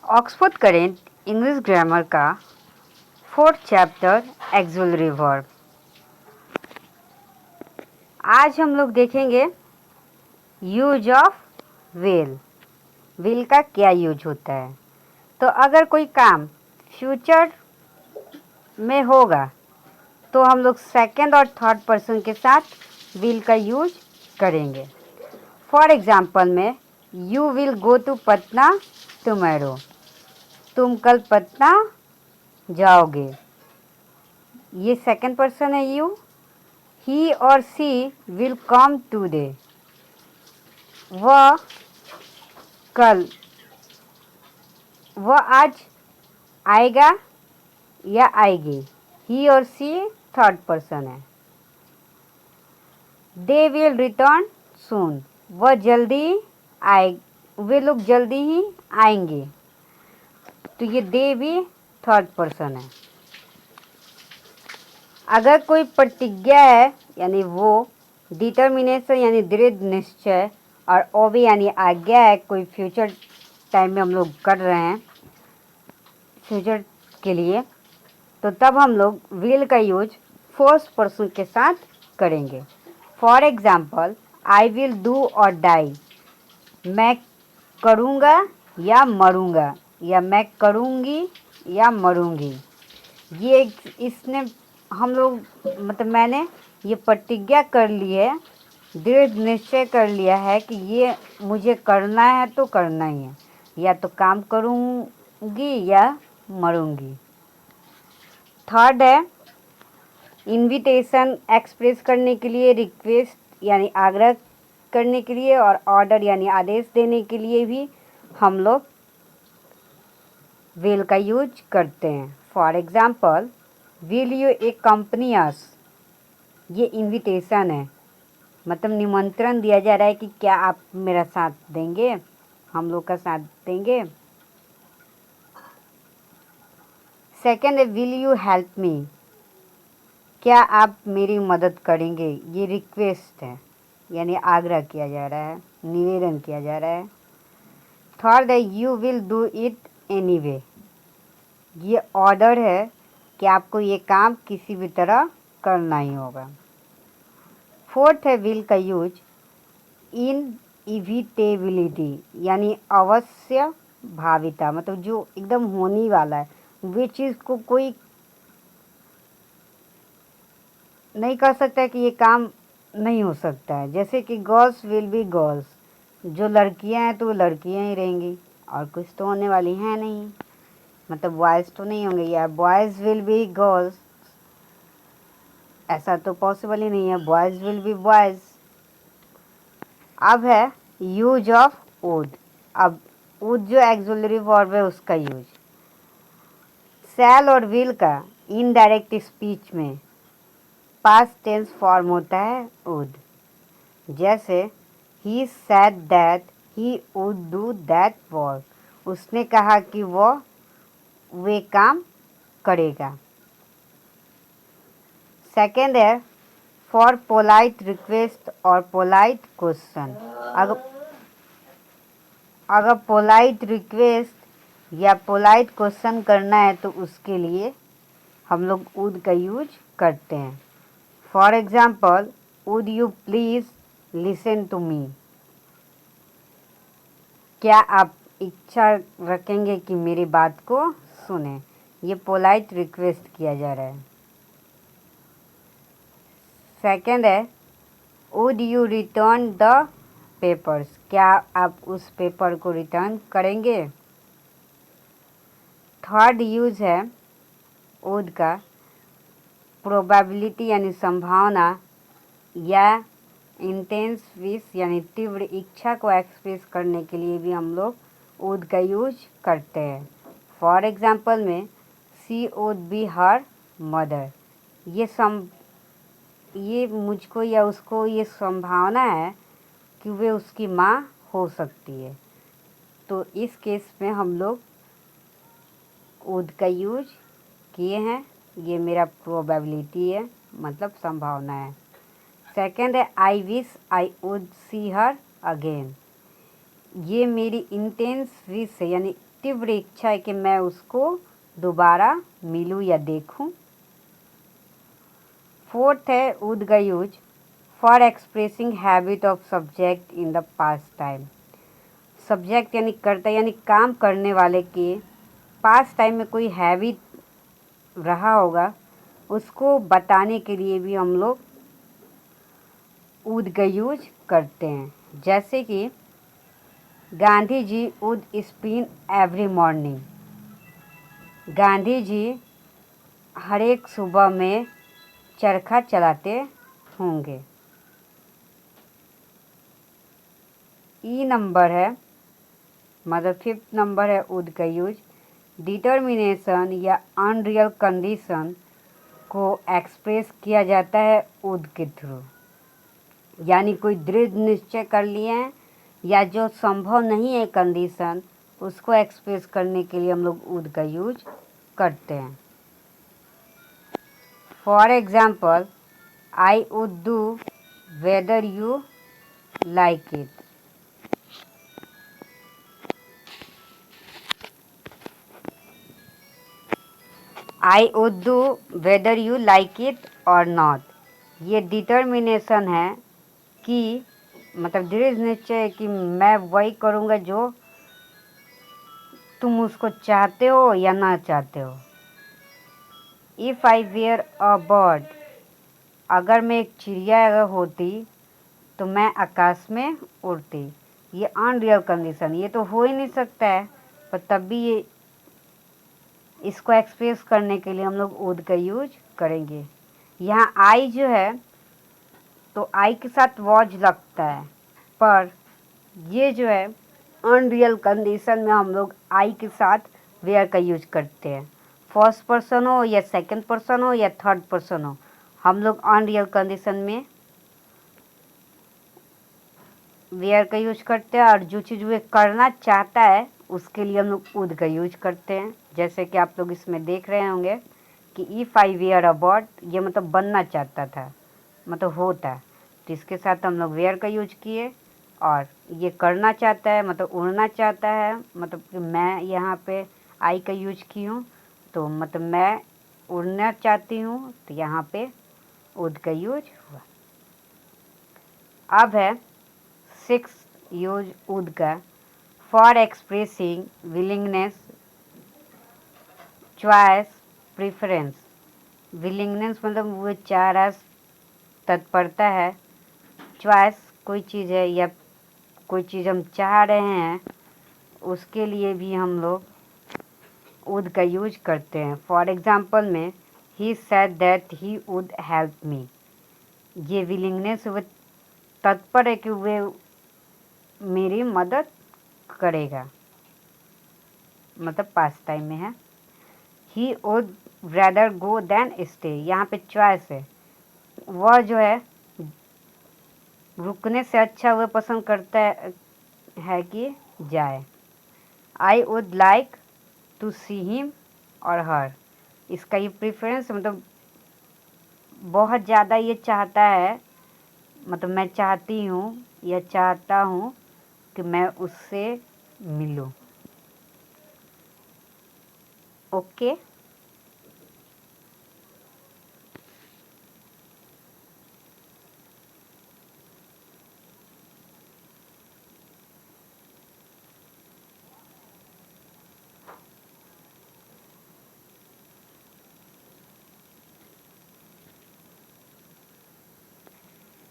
Oxford current English grammar का 4th chapter auxiliary verb. आज हम लोग देखेंगे यूज ऑफ विल। विल का क्या यूज होता है। तो अगर कोई काम फ्यूचर में होगा तो हम लोग सेकंड और थर्ड पर्सन के साथ विल का यूज करेंगे। फॉर एग्जाम्पल में you will go to Patna tomorrow. तुम कल पटना जाओगे। ये सेकंड पर्सन है यू। ही और सी विल कम टुडे। वह कल वह आज आएगा या आएगी। ही और सी थर्ड पर्सन है। दे विल रिटर्न सून। वह जल्दी आए वे लोग जल्दी ही आएंगे। तो ये दे भी थर्ड पर्सन है। अगर कोई प्रतिज्ञा है यानी वो डिटर्मिनेशन यानी दृढ़ निश्चय और ओबे यानी आज्ञा है, कोई फ्यूचर टाइम में हम लोग कर रहे हैं फ्यूचर के लिए, तो तब हम लोग विल का यूज फर्स्ट पर्सन के साथ करेंगे। For example I will do और डाई। मैं करूँगा या मरूँगा, या मैं करूँगी या मरूँगी। ये इसने हम लोग मैंने ये प्रतिज्ञा कर ली है, दृढ़ निश्चय कर लिया है कि ये मुझे करना है तो करना ही है, या तो काम करूँगी या मरूँगी। थर्ड है इनविटेशन, एक्सप्रेस करने के लिए, रिक्वेस्ट यानी आग्रह करने के लिए, और ऑर्डर यानी आदेश देने के लिए भी हम लोग विल का यूज करते हैं। For example will you accompany us. ये इनविटेशन है, निमंत्रण दिया जा रहा है कि क्या आप मेरा साथ देंगे, हम लोग का साथ देंगे। सेकेंड है विल यू हेल्प मी। क्या आप मेरी मदद करेंगे। ये रिक्वेस्ट है यानी आग्रह किया जा रहा है, निवेदन किया जा रहा है। थर्ड है you will do it anyway. ये ऑर्डर है कि आपको ये काम किसी भी तरह करना ही होगा। फोर्थ है विल का यूज इनइविटेबिलिटी यानी अवश्य भाविता, जो एकदम होने वाला है, वे चीज़ को कोई नहीं कर सकता है कि ये काम नहीं हो सकता है। जैसे कि गर्ल्स विल बी गर्ल्स, जो लड़कियां हैं तो वो लड़कियां ही रहेंगी और कुछ तो होने वाली हैं नहीं, बॉयज़ तो नहीं होंगे। या बॉयज़ विल बी गर्ल्स, ऐसा तो पॉसिबल ही नहीं है, बॉयज़ विल बी बॉयज़। अब है यूज ऑफ वुड। अब वुड जो एक्सुलरी वर्ब है उसका यूज शैल और विल का इनडायरेक्ट स्पीच में पास्ट टेंस फॉर्म होता है वुड। जैसे he said that he would do that work. उसने कहा कि वह वे काम करेगा। सेकेंड है फॉर पोलाइट रिक्वेस्ट और पोलाइट क्वेश्चन। अगर पोलाइट रिक्वेस्ट या पोलाइट क्वेश्चन करना है तो उसके लिए हम लोग वुड का यूज करते हैं। For example would you please listen to me. क्या आप इच्छा रखेंगे कि मेरी बात को सुने। ये पोलाइट रिक्वेस्ट किया जा रहा है। सेकेंड है would you return the papers. क्या आप उस पेपर को रिटर्न करेंगे। थर्ड यूज है वुड का प्रोबेबिलिटी यानी संभावना, या इंटेंस विश यानी तीव्र इच्छा को एक्सप्रेस करने के लिए भी हम लोग वुड का यूज करते हैं। फॉर एग्जाम्पल में सी वुड बी हर मदर। ये मुझको या उसको ये संभावना है कि वे उसकी माँ हो सकती है। तो इस केस में हम लोग वुड का यूज किए हैं। ये मेरा प्रोबेबिलिटी है, संभावना है। सेकेंड है I wish I would see her again. ये मेरी इंटेंस विश है यानी तीव्र इच्छा है कि मैं उसको दोबारा मिलूँ या देखूं। फोर्थ है वुड का use for expressing habit of subject in the past time. Subject यानी कर्ता यानी काम करने वाले के पास्ट टाइम में कोई हैबिट रहा होगा, उसको बताने के लिए भी हम लोग वुड का यूज करते हैं। जैसे कि Gandhi ji would spin every morning. Gandhi ji हर एक सुबह में चरखा चलाते होंगे। ई नंबर है, मतलब फिफ्थ नंबर है वुड का यूज डिटर्मिनेशन या अनरियल कंडीशन को एक्सप्रेस किया जाता है वुड के थ्रू। यानी कोई दृढ़ निश्चय कर लिए हैं या जो संभव नहीं है कंडीशन, उसको एक्सप्रेस करने के लिए हम लोग वुड का यूज करते हैं। For example, I would do whether you like it. I would do whether you like it और नॉट। ये डिटर्मिनेशन है कि मतलब दृढ़ निश्चय है कि मैं वही करूँगा जो तुम उसको चाहते हो या ना चाहते हो। If I were a bird, अगर मैं एक चिड़िया अगर होती तो मैं आकाश में उड़ती। ये अनरियल कंडीशन, ये तो हो ही नहीं सकता है, पर तब भी ये इसको एक्सप्रेस करने के लिए हम लोग वुड का यूज करेंगे। यहाँ आई जो है तो आई के साथ वॉज लगता है, पर ये जो है अनरियल कंडीशन में हम लोग आई के साथ वेयर का यूज करते हैं। फर्स्ट पर्सन हो या सेकंड पर्सन हो या थर्ड पर्सन हो, हम लोग अनरियल कंडीशन में वेयर का यूज करते हैं। और जो चीज़ वे करना चाहता है उसके लिए हम लोग वुड का यूज करते हैं। जैसे कि आप लोग इसमें देख रहे होंगे कि if I were a bird, ये मतलब बनना चाहता था, मतलब होता है, तो इसके साथ हम लोग वेयर का यूज किए। और ये करना चाहता है मतलब उड़ना चाहता है, मतलब कि मैं यहाँ पे आई का यूज की हूँ, तो मतलब मैं उड़ना चाहती हूँ, तो यहाँ पे वुड का यूज हुआ। अब है सिक्स यूज वुड का for expressing willingness, choice, preference. Willingness मतलब वो चाह रहा, तत्परता है। चॉइस कोई चीज़ है या कोई चीज़ हम चाह रहे हैं, उसके लिए भी हम लोग वुड का यूज करते हैं। फॉर एग्जांपल में ही said that he would help me. ये विलिंगनेस वो तत्पर है कि वे मेरी मदद करेगा, मतलब पास्ट टाइम में है। He would rather go than stay, यहाँ पे चॉइस है, वह जो है रुकने से अच्छा वह पसंद करता है कि जाए। I would like to see him और हर, इसका ये प्रेफरेंस मतलब बहुत ज़्यादा ये चाहता है, मतलब मैं चाहती हूँ या चाहता हूँ कि मैं उससे मिलूँ। ओके।